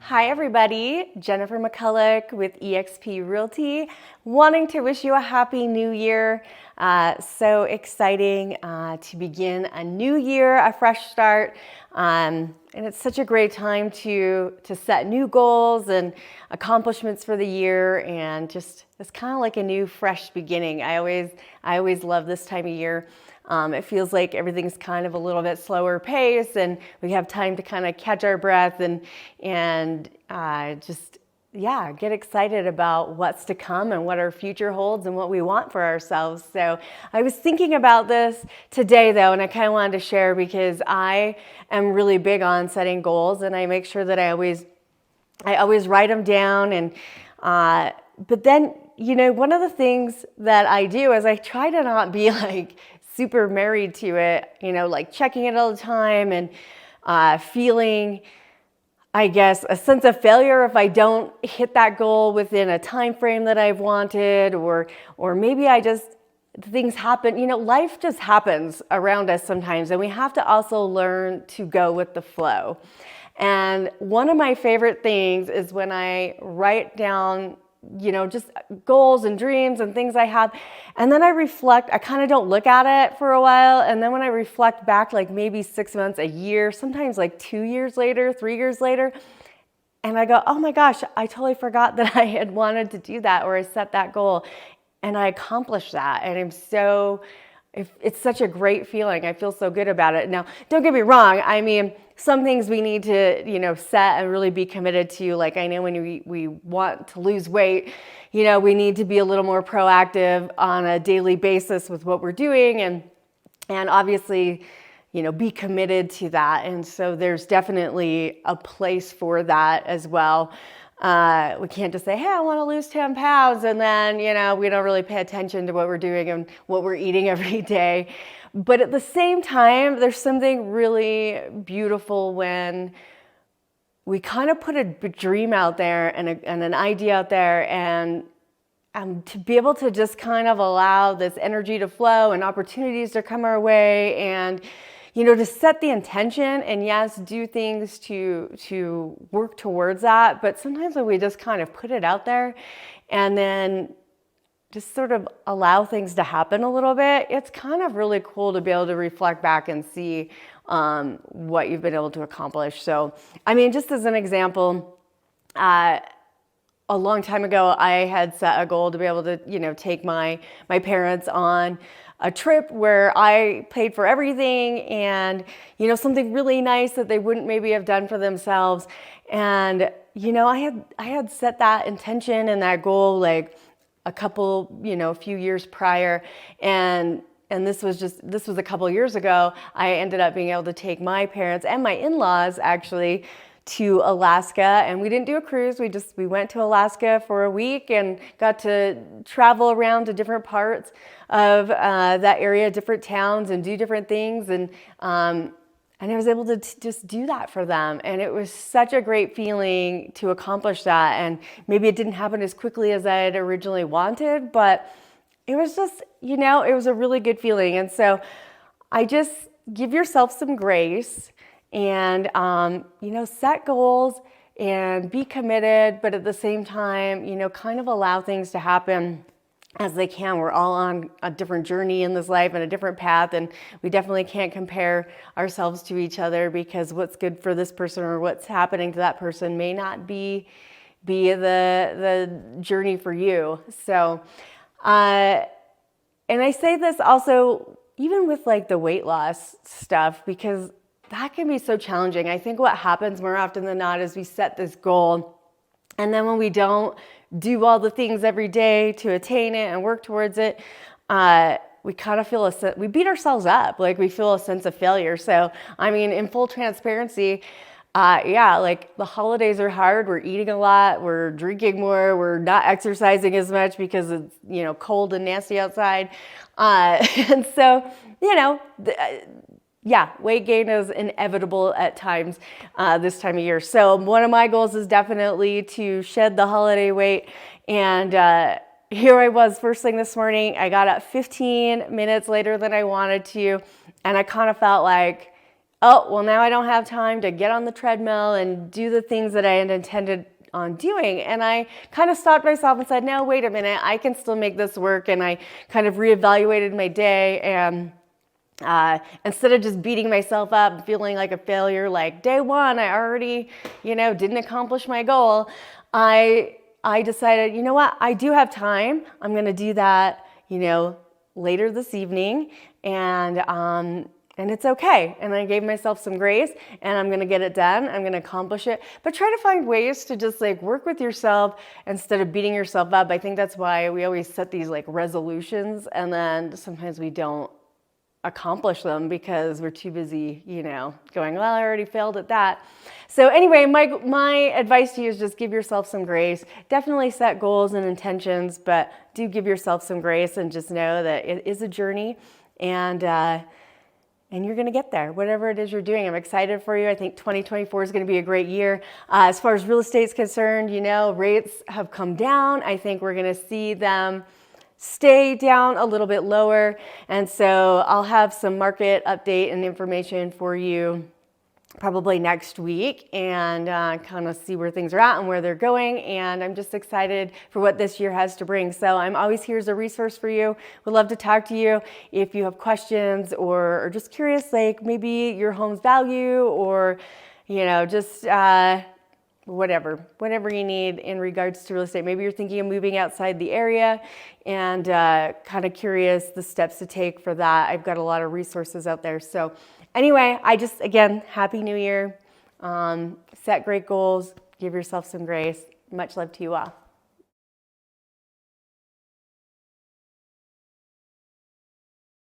Hi everybody, Jennifer McCulloch with eXp Realty, wanting to wish you a happy new year. So exciting to begin a new year, a fresh start. And it's such a great time to set new goals and accomplishments for the year, and just it's kind of like a new fresh beginning. I always love this time of year. It feels like everything's kind of a little bit slower pace, and we have time to kind of catch our breath and just get excited about what's to come and what our future holds and what we want for ourselves. So I was thinking about this today though, and I kind of wanted to share because I am really big on setting goals, and I make sure that I always write them down. And but then, one of the things that I do is I try to not be like super married to it, like checking it all the time and feeling, I guess, a sense of failure if I don't hit that goal within a time frame that I've wanted, or maybe things happen. Life just happens around us sometimes, and we have to also learn to go with the flow. And one of my favorite things is when I write down just goals and dreams and things I have. And then I reflect, I kind of don't look at it for a while. And then when I reflect back, like maybe 6 months, a year, sometimes like 2 years later, 3 years later, and I go, oh my gosh, I totally forgot that I had wanted to do that, or I set that goal and I accomplished that. And it's such a great feeling. I feel so good about it. Now, don't get me wrong. I mean, some things we need to, set and really be committed to. Like, I know when we want to lose weight, we need to be a little more proactive on a daily basis with what we're doing, and obviously, be committed to that. And so there's definitely a place for that as well. We can't just say, hey, I want to lose 10 pounds. And then, we don't really pay attention to what we're doing and what we're eating every day. But at the same time, there's something really beautiful when we kind of put a dream out there and an idea out there, and to be able to just kind of allow this energy to flow and opportunities to come our way, and to set the intention, and yes, do things to work towards that. But sometimes when we just kind of put it out there and then just sort of allow things to happen a little bit, it's kind of really cool to be able to reflect back and see what you've been able to accomplish. So, I mean, just as an example, a long time ago, I had set a goal to be able to, take my parents on a trip where I paid for everything, and, something really nice that they wouldn't maybe have done for themselves. And, I had set that intention and that goal like a few years prior. And this was a couple years ago. I ended up being able to take my parents and my in-laws actually to Alaska, and we didn't do a cruise. We went to Alaska for a week and got to travel around to different parts of that area, different towns, and do different things. And I was able to just do that for them. And it was such a great feeling to accomplish that. And maybe it didn't happen as quickly as I had originally wanted, but it was just, it was a really good feeling. And so I just give yourself some grace and, set goals and be committed, but at the same time, kind of allow things to happen as they can. We're all on a different journey in this life and a different path, and we definitely can't compare ourselves to each other, because what's good for this person or what's happening to that person may not be the journey for you. So, and I say this also even with like the weight loss stuff, because that can be so challenging. I think what happens more often than not is we set this goal, and then when we don't do all the things every day to attain it and work towards it, we kind of we beat ourselves up, like we feel a sense of failure. So, I mean, in full transparency, like the holidays are hard. We're eating a lot, we're drinking more, we're not exercising as much because it's, cold and nasty outside. And so, weight gain is inevitable at times this time of year. So one of my goals is definitely to shed the holiday weight. And here I was first thing this morning. I got up 15 minutes later than I wanted to, and I kind of felt like, oh, well, now I don't have time to get on the treadmill and do the things that I had intended on doing. And I kind of stopped myself and said, no, wait a minute, I can still make this work. And I kind of reevaluated my day, and instead of just beating myself up, feeling like a failure, like day one, I already, didn't accomplish my goal. I decided, you know what, I do have time. I'm going to do that, later this evening, and it's okay. And I gave myself some grace, and I'm going to get it done. I'm going to accomplish it. But try to find ways to just like work with yourself instead of beating yourself up. I think that's why we always set these like resolutions, and then sometimes we don't accomplish them because we're too busy, going, well, I already failed at that. So anyway, my advice to you is just give yourself some grace. Definitely set goals and intentions, but do give yourself some grace, and just know that it is a journey, and you're going to get there, whatever it is you're doing. I'm excited for you. I think 2024 is going to be a great year. As far as real estate is concerned, rates have come down. I think we're going to see them stay down a little bit lower. And so I'll have some market update and information for you probably next week, and kind of see where things are at and where they're going. And I'm just excited for what this year has to bring. So I'm always here as a resource for you. Would love to talk to you if you have questions, or just curious, like maybe your home's value, or, just whatever you need in regards to real estate. Maybe you're thinking of moving outside the area, and kind of curious the steps to take for that. I've got a lot of resources out there. So anyway, again, Happy New Year. Set great goals. Give yourself some grace. Much love to you all.